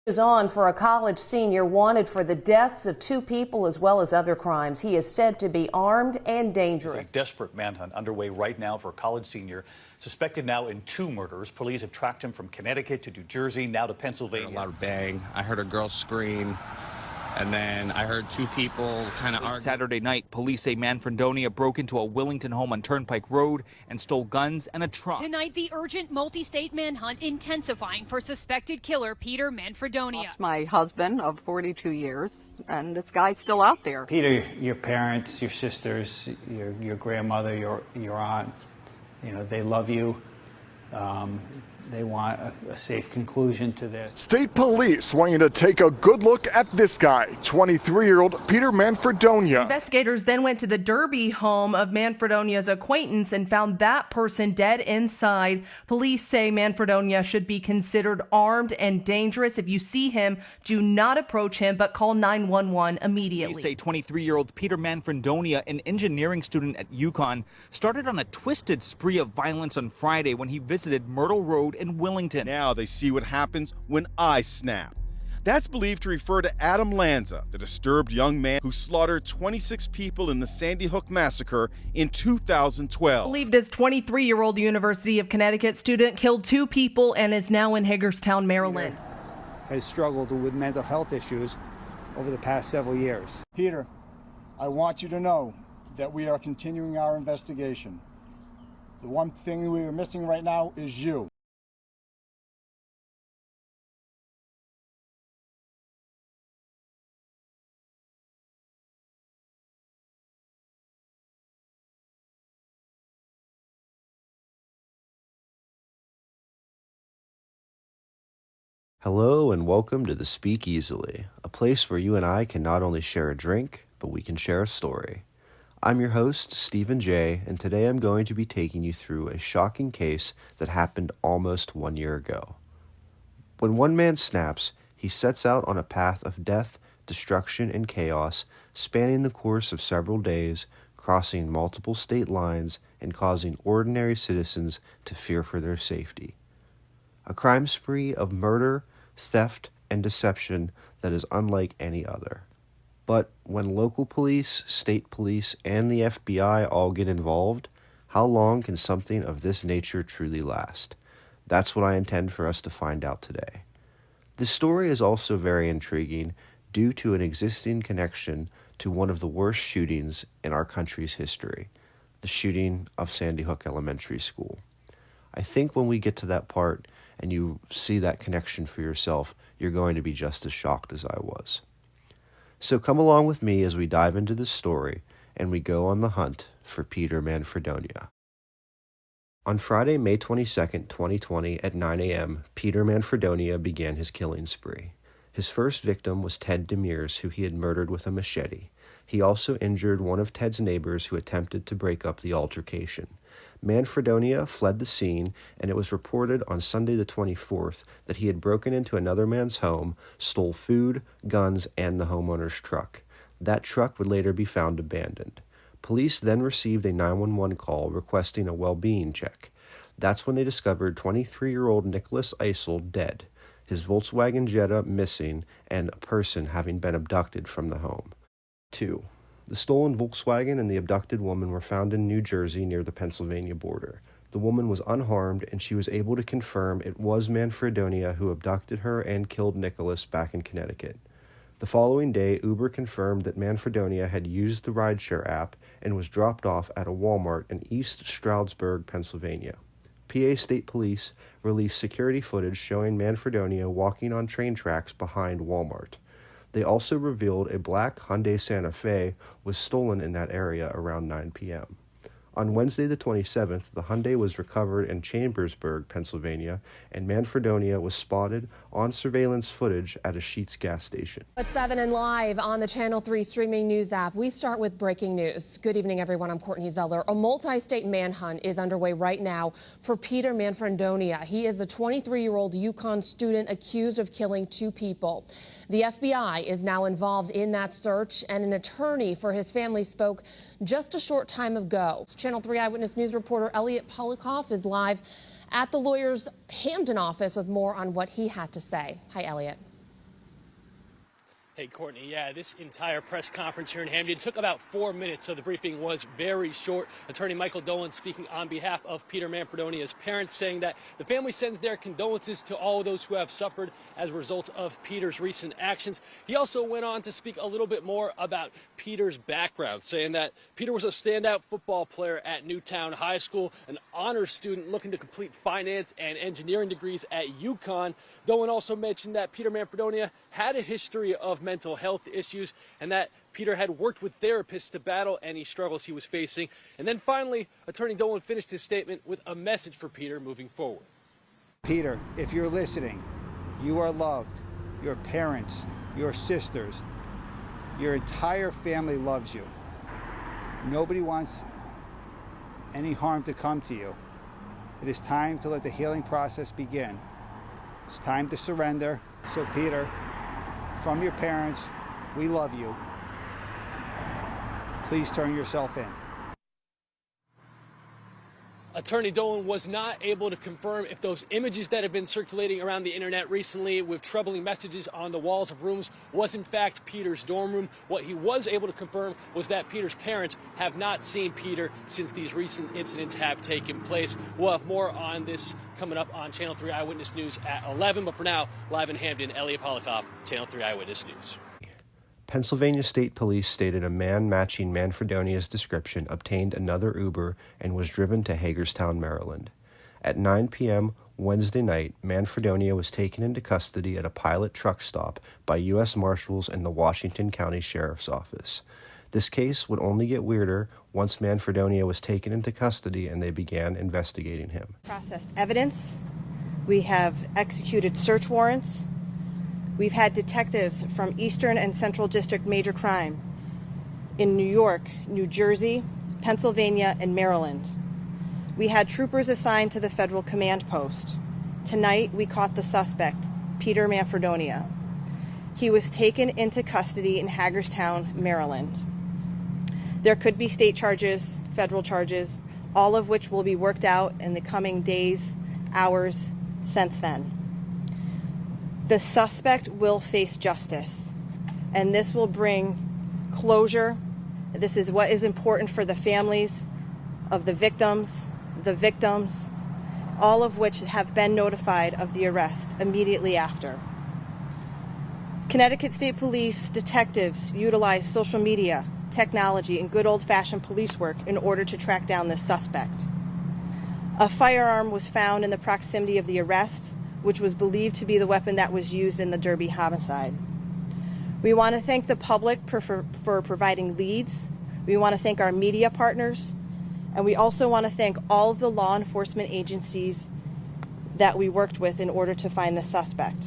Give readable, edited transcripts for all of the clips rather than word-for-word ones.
Is on for a college senior wanted for the deaths of two people as well as other crimes. He is said to be armed and dangerous. There's a desperate manhunt underway right now for a college senior suspected now in two murders. Police have tracked him from Connecticut to New Jersey, now to Pennsylvania. A loud bang. I heard a girl scream. And then I heard two people kind of argue. Saturday night, police say Manfredonia broke into a Willington home on Turnpike Road and stole guns and a truck. Tonight, the urgent multi-state manhunt intensifying for suspected killer Peter Manfredonia. Lost my husband of 42 years, and this guy's still out there. Peter, your parents, your sisters, your grandmother, your aunt, they love you. They want a safe conclusion to this. State police want you to take a good look at this guy, 23-year-old Peter Manfredonia. Investigators then went to the Derby home of Manfredonia's acquaintance and found that person dead inside. Police say Manfredonia should be considered armed and dangerous. If you see him, do not approach him, but call 911 immediately. Police say 23-year-old Peter Manfredonia, an engineering student at UConn, started on a twisted spree of violence on Friday when he visited Myrtle Road in Willington. Now they see what happens when I snap. That's believed to refer to Adam Lanza, the disturbed young man who slaughtered 26 people in the Sandy Hook massacre in 2012. Believed this 23-year-old University of Connecticut student killed two people and is now in Hagerstown, Maryland. Peter has struggled with mental health issues over the past several years. Peter, I want you to know that we are continuing our investigation. The one thing we are missing right now is you. Hello and welcome to the Speakeasily, a place where you and I can not only share a drink, but we can share a story. I'm your host, Stephen J., and today I'm going to be taking you through a shocking case that happened almost 1 year ago. When one man snaps, he sets out on a path of death, destruction, and chaos, spanning the course of several days, crossing multiple state lines, and causing ordinary citizens to fear for their safety. A crime spree of murder, theft, and deception that is unlike any other. But when local police, state police, and the FBI all get involved, how long can something of this nature truly last? That's what I intend for us to find out today. This story is also very intriguing due to an existing connection to one of the worst shootings in our country's history, the shooting of Sandy Hook Elementary School. I think when we get to that part and you see that connection for yourself, you're going to be just as shocked as I was. So come along with me as we dive into this story and we go on the hunt for Peter Manfredonia. On Friday, May 22nd, 2020 at 9 a.m., Peter Manfredonia began his killing spree. His first victim was Ted DeMers, who he had murdered with a machete. He also injured one of Ted's neighbors who attempted to break up the altercation. Manfredonia fled the scene, and it was reported on Sunday the 24th that he had broken into another man's home, stole food, guns, and the homeowner's truck. That truck would later be found abandoned. Police then received a 911 call requesting a well-being check. That's when they discovered 23-year-old Nicholas Eisel dead, his Volkswagen Jetta missing, and a person having been abducted from the home. 2. The stolen Volkswagen and the abducted woman were found in New Jersey near the Pennsylvania border. The woman was unharmed, and she was able to confirm it was Manfredonia who abducted her and killed Nicholas back in Connecticut. The following day, Uber confirmed that Manfredonia had used the rideshare app and was dropped off at a Walmart in East Stroudsburg, Pennsylvania. PA State Police released security footage showing Manfredonia walking on train tracks behind Walmart. They also revealed a black Hyundai Santa Fe was stolen in that area around 9 p.m. On Wednesday the 27th, the Hyundai was recovered in Chambersburg, Pennsylvania, and Manfredonia was spotted on surveillance footage at a Sheetz gas station. At 7 and live on the Channel 3 streaming news app, we start with breaking news. Good evening, everyone. I'm Courtney Zeller. A multi-state manhunt is underway right now for Peter Manfredonia. He is the 23-year-old UConn student accused of killing two people. The FBI is now involved in that search, and an attorney for his family spoke just a short time ago. Channel 3 Eyewitness News reporter Elliot Polikoff is live at the lawyer's Hampton office with more on what he had to say. Hi, Elliot. Hey, Courtney, yeah, this entire press conference here in Hamden took about 4 minutes, so the briefing was very short. Attorney Michael Dolan speaking on behalf of Peter Manfredonia's parents, saying that the family sends their condolences to all those who have suffered as a result of Peter's recent actions. He also went on to speak a little bit more about Peter's background, saying that Peter was a standout football player at Newtown High School, an honors student looking to complete finance and engineering degrees at UConn. Dolan also mentioned that Peter Manfredonia had a history of mental health issues and that Peter had worked with therapists to battle any struggles he was facing. And then finally, Attorney Dolan finished his statement with a message for Peter moving forward. Peter, if you're listening, you are loved. Your parents, your sisters, your entire family loves you. Nobody wants any harm to come to you. It is time to let the healing process begin. It's time to surrender. So Peter, from your parents, we love you. Please turn yourself in. Attorney Dolan was not able to confirm if those images that have been circulating around the internet recently with troubling messages on the walls of rooms was in fact Peter's dorm room. What he was able to confirm was that Peter's parents have not seen Peter since these recent incidents have taken place. We'll have more on this coming up on Channel 3 Eyewitness News at 11. But for now, live in Hamden, Elliot Polikoff, Channel 3 Eyewitness News. Pennsylvania State Police stated a man matching Manfredonia's description obtained another Uber and was driven to Hagerstown, Maryland. At 9 p.m. Wednesday night, Manfredonia was taken into custody at a pilot truck stop by U.S. Marshals and the Washington County Sheriff's Office. This case would only get weirder once Manfredonia was taken into custody and they began investigating him. Processed evidence. We have executed search warrants. We've had detectives from Eastern and Central District Major Crime in New York, New Jersey, Pennsylvania, and Maryland. We had troopers assigned to the federal command post. Tonight, we caught the suspect, Peter Manfredonia. He was taken into custody in Hagerstown, Maryland. There could be state charges, federal charges, all of which will be worked out in the coming days, hours since then. The suspect will face justice, and this will bring closure. This is what is important for the families of the victims, all of which have been notified of the arrest immediately after. Connecticut State Police detectives utilize social media, technology, and good old-fashioned police work in order to track down this suspect. A firearm was found in the proximity of the arrest, which was believed to be the weapon that was used in the Derby homicide. We want to thank the public for providing leads. We want to thank our media partners, and we also want to thank all of the law enforcement agencies that we worked with in order to find the suspect.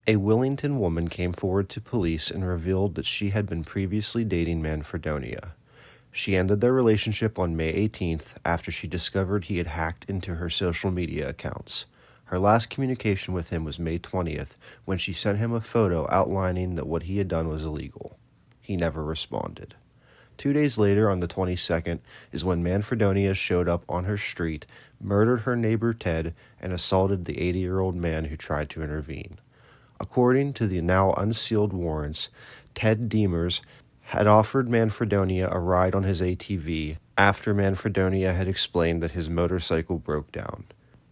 A Willington woman came forward to police and revealed that she had been previously dating Manfredonia. She ended their relationship on May 18th after she discovered he had hacked into her social media accounts. Her last communication with him was May 20th, when she sent him a photo outlining that what he had done was illegal. He never responded. 2 days later, on the 22nd, is when Manfredonia showed up on her street, murdered her neighbor Ted, and assaulted the 80-year-old man who tried to intervene. According to the now unsealed warrants, Ted DeMers had offered Manfredonia a ride on his ATV after Manfredonia had explained that his motorcycle broke down.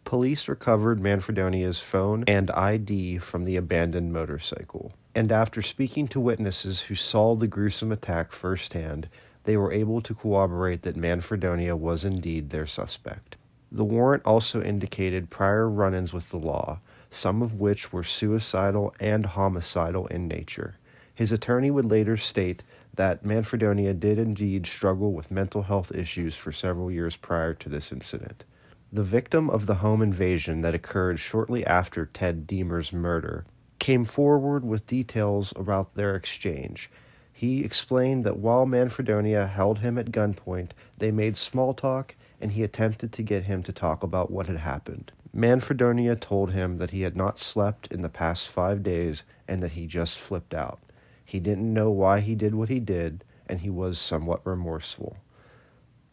Police recovered Manfredonia's phone and ID from the abandoned motorcycle, and after speaking to witnesses who saw the gruesome attack firsthand, they were able to corroborate that Manfredonia was indeed their suspect. The warrant also indicated prior run-ins with the law, some of which were suicidal and homicidal in nature. His attorney would later state that Manfredonia did indeed struggle with mental health issues for several years prior to this incident. The victim of the home invasion that occurred shortly after Ted DeMers' murder came forward with details about their exchange. He explained that while Manfredonia held him at gunpoint, they made small talk and he attempted to get him to talk about what had happened. Manfredonia told him that he had not slept in the past 5 days and that he just flipped out. He didn't know why he did what he did, and he was somewhat remorseful.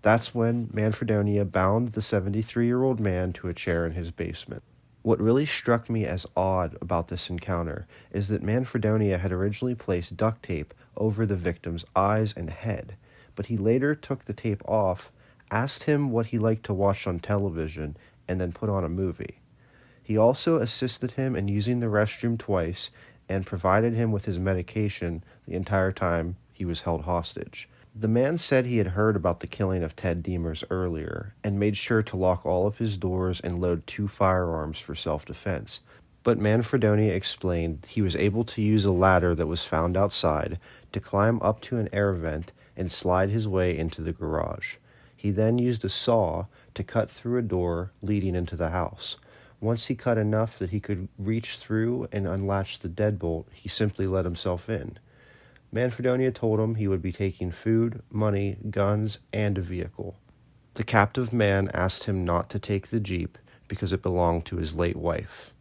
That's when Manfredonia bound the 73-year-old man to a chair in his basement. What really struck me as odd about this encounter is that Manfredonia had originally placed duct tape over the victim's eyes and head, but he later took the tape off, asked him what he liked to watch on television, and then put on a movie. He also assisted him in using the restroom twice and provided him with his medication the entire time he was held hostage. The man said he had heard about the killing of Ted DeMers earlier and made sure to lock all of his doors and load 2 firearms for self-defense. But Manfredonia explained he was able to use a ladder that was found outside to climb up to an air vent and slide his way into the garage. He then used a saw to cut through a door leading into the house. Once he cut enough that he could reach through and unlatch the deadbolt, he simply let himself in. Manfredonia told him he would be taking food, money, guns, and a vehicle. The captive man asked him not to take the Jeep because it belonged to his late wife.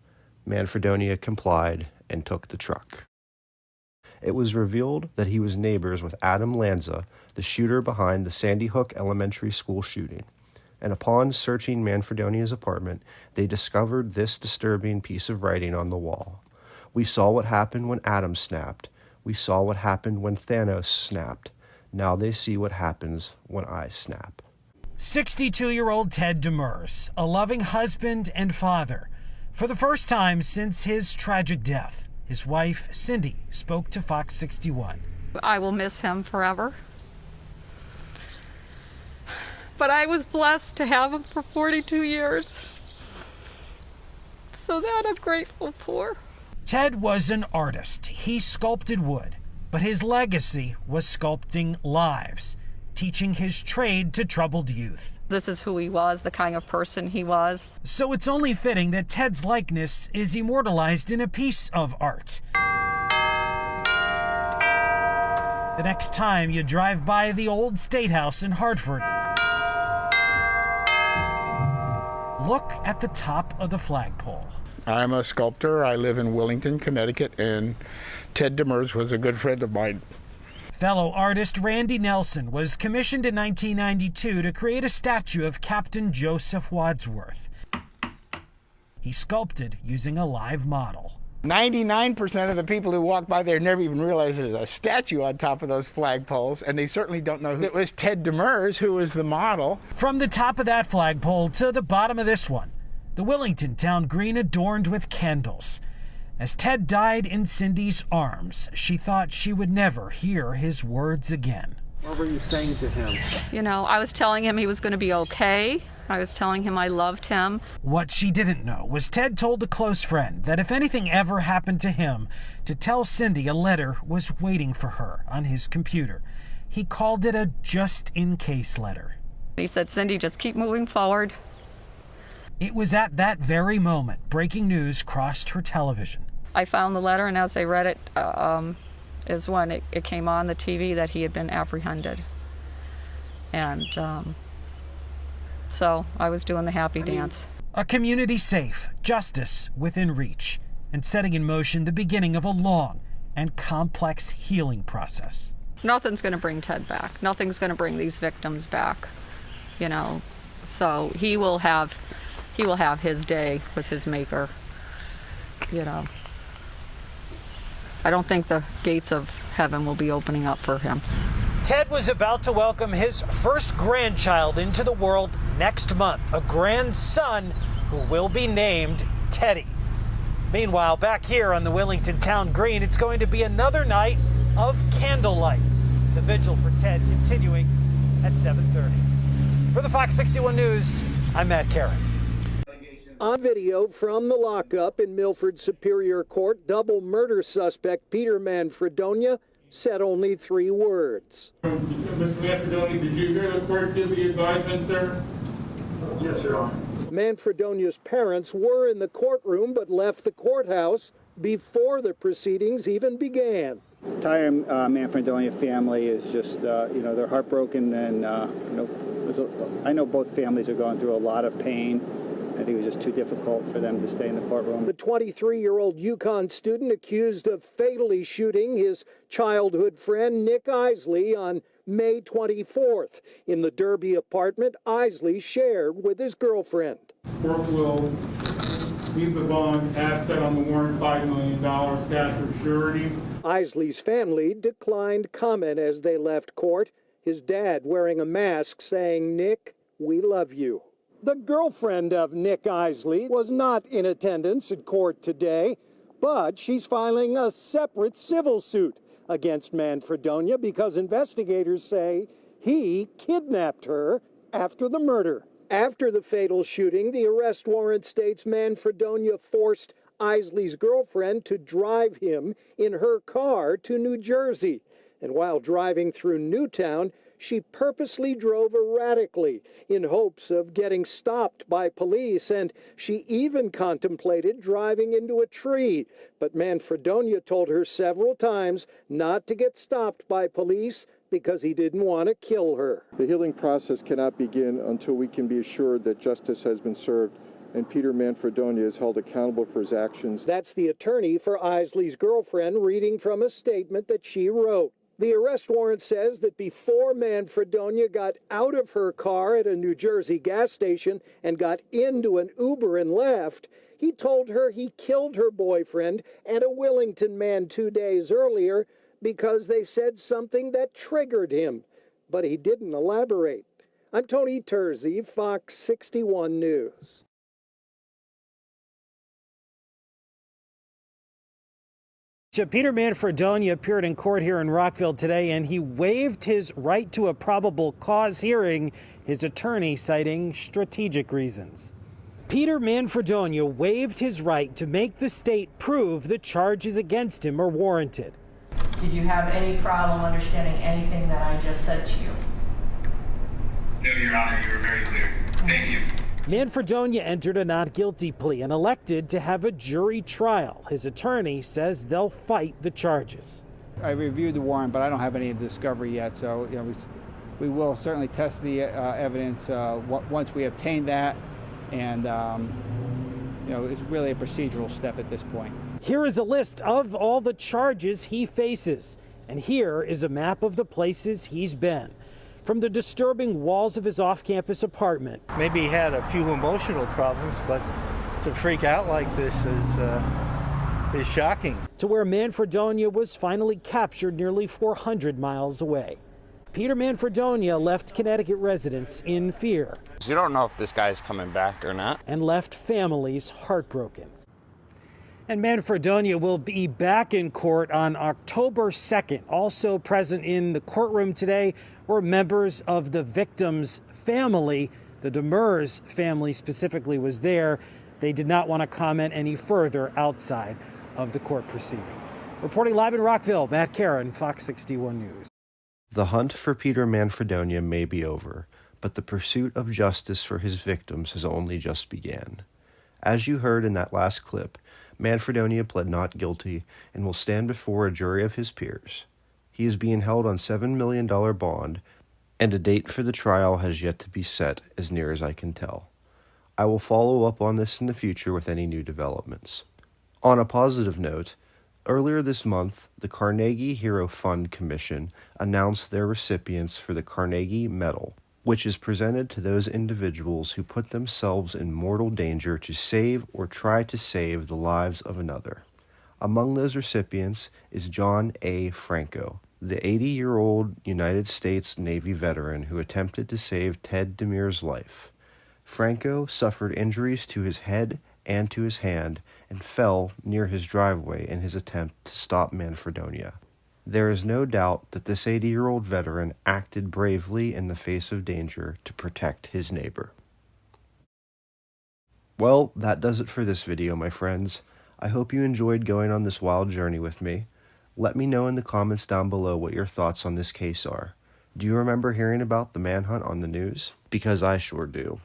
Manfredonia complied and took the truck. It was revealed that he was neighbors with Adam Lanza, the shooter behind the Sandy Hook Elementary School shooting. And upon searching Manfredonia's apartment, they discovered this disturbing piece of writing on the wall. We saw what happened when Adam snapped. We saw what happened when Thanos snapped. Now they see what happens when I snap. 62-year-old Ted DeMers, a loving husband and father. For the first time since his tragic death, his wife, Cindy, spoke to Fox 61. I will miss him forever. But I was blessed to have him for 42 years. So that I'm grateful for. Ted was an artist. He sculpted wood, but his legacy was sculpting lives, teaching his trade to troubled youth. This is who he was, the kind of person he was. So it's only fitting that Ted's likeness is immortalized in a piece of art. The next time you drive by the old State House in Hartford, look at the top of the flagpole. I'm a sculptor. I live in Willington, Connecticut, and Ted DeMers was a good friend of mine. Fellow artist Randy Nelson was commissioned in 1992 to create a statue of Captain Joseph Wadsworth. He sculpted using a live model. 99% of the people who walk by there never even realize there's a statue on top of those flagpoles, and they certainly don't know who it was. Ted DeMers, who was the model. From the top of that flagpole to the bottom of this one, the Willington town green adorned with candles. As Ted died in Cindy's arms, she thought she would never hear his words again. What were you saying to him? You know, I was telling him he was going to be okay. I was telling him I loved him. What she didn't know was Ted told a close friend that if anything ever happened to him, to tell Cindy a letter was waiting for her on his computer. He called it a just-in-case letter. He said, Cindy, just keep moving forward. It was at that very moment breaking news crossed her television. I found the letter, and as I read it, is when it came on the TV that he had been apprehended. And so I was doing the happy dance. A community safe, justice within reach, and setting in motion the beginning of a long and complex healing process. Nothing's going to bring Ted back. Nothing's going to bring these victims back, you know. So he will have his day with his maker, you know. I don't think the gates of heaven will be opening up for him. Ted was about to welcome his first grandchild into the world next month, a grandson who will be named Teddy. Meanwhile, back here on the Willington Town Green, it's going to be another night of candlelight. The vigil for Ted continuing at 7:30. For the Fox 61 News, I'm Matt Caron. On video from the lockup in Milford Superior Court, double murder suspect Peter Manfredonia said only 3 words. Mr. Manfredonia, did you hear the court give the advisement, sir? Yes, Your Honor. Manfredonia's parents were in the courtroom but left the courthouse before the proceedings even began. The entire Manfredonia family is just, they're heartbroken, and, I know both families are going through a lot of pain. I think it was just too difficult for them to stay in the courtroom. The 23-year-old UConn student accused of fatally shooting his childhood friend Nick Isley on May 24th in the Derby apartment Isley shared with his girlfriend. Court will leave the bond as set on the warrant, $5 million cash or surety. Isley's family declined comment as they left court, his dad wearing a mask saying, "Nick, we love you." The girlfriend of Nick Isley was not in attendance at court today, but she's filing a separate civil suit against Manfredonia because investigators say he kidnapped her after the murder. After the fatal shooting, the arrest warrant states Manfredonia forced Isley's girlfriend to drive him in her car to New Jersey. And while driving through Newtown, she purposely drove erratically in hopes of getting stopped by police, and she even contemplated driving into a tree. But Manfredonia told her several times not to get stopped by police because he didn't want to kill her. The healing process cannot begin until we can be assured that justice has been served and Peter Manfredonia is held accountable for his actions. That's the attorney for Isley's girlfriend reading from a statement that she wrote. The arrest warrant says that before Manfredonia got out of her car at a New Jersey gas station and got into an Uber and left, he told her he killed her boyfriend and a Willington man 2 days earlier because they said something that triggered him. But he didn't elaborate. I'm Tony Terzi, Fox 61 News. Peter Manfredonia appeared in court here in Rockville today, and he waived his right to a probable cause hearing, his attorney citing strategic reasons. Peter Manfredonia waived his right to make the state prove the charges against him are warranted. Did you have any problem understanding anything that I just said to you? No, Your Honor, you were very clear. Thank you. Manfredonia entered a not guilty plea and elected to have a jury trial. His attorney says they'll fight the charges. I reviewed the warrant, but I don't have any discovery yet, so we will certainly test the evidence once we obtain that, and it's really a procedural step at this point. Here is a list of all the charges he faces, and here is a map of the places he's been. From the disturbing walls of his off-campus apartment. Maybe he had a few emotional problems, but to freak out like this is shocking. To where Manfredonia was finally captured nearly 400 miles away. Peter Manfredonia left Connecticut residents in fear. You don't know if this guy's coming back or not. And left families heartbroken. And Manfredonia will be back in court on October 2nd. Also present in the courtroom today were members of the victim's family. The DeMers family specifically was there. They did not want to comment any further outside of the court proceeding. Reporting live in Rockville, Matt Caron, Fox 61 News. The hunt for Peter Manfredonia may be over, but the pursuit of justice for his victims has only just began. As you heard in that last clip, Manfredonia pled not guilty and will stand before a jury of his peers. He is being held on $7 million bond, and a date for the trial has yet to be set, as near as I can tell. I will follow up on this in the future with any new developments. On a positive note, earlier this month, the Carnegie Hero Fund Commission announced their recipients for the Carnegie Medal, which is presented to those individuals who put themselves in mortal danger to save or try to save the lives of another. Among those recipients is John A. Franco, the 80-year-old United States Navy veteran who attempted to save Ted DeMers' life. Franco suffered injuries to his head and to his hand and fell near his driveway in his attempt to stop Manfredonia. There is no doubt that this 80-year-old veteran acted bravely in the face of danger to protect his neighbor. Well, that does it for this video, my friends. I hope you enjoyed going on this wild journey with me. Let me know in the comments down below what your thoughts on this case are. Do you remember hearing about the manhunt on the news? Because I sure do.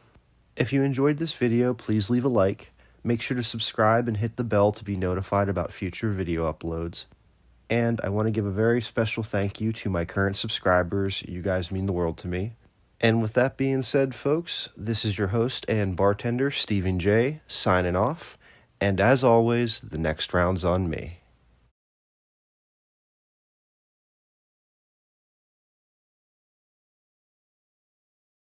If you enjoyed this video, please leave a like. Make sure to subscribe and hit the bell to be notified about future video uploads. And I want to give a very special thank you to my current subscribers. You guys mean the world to me. And with that being said, folks, this is your host and bartender, Stephen J., signing off. And as always, the next round's on me.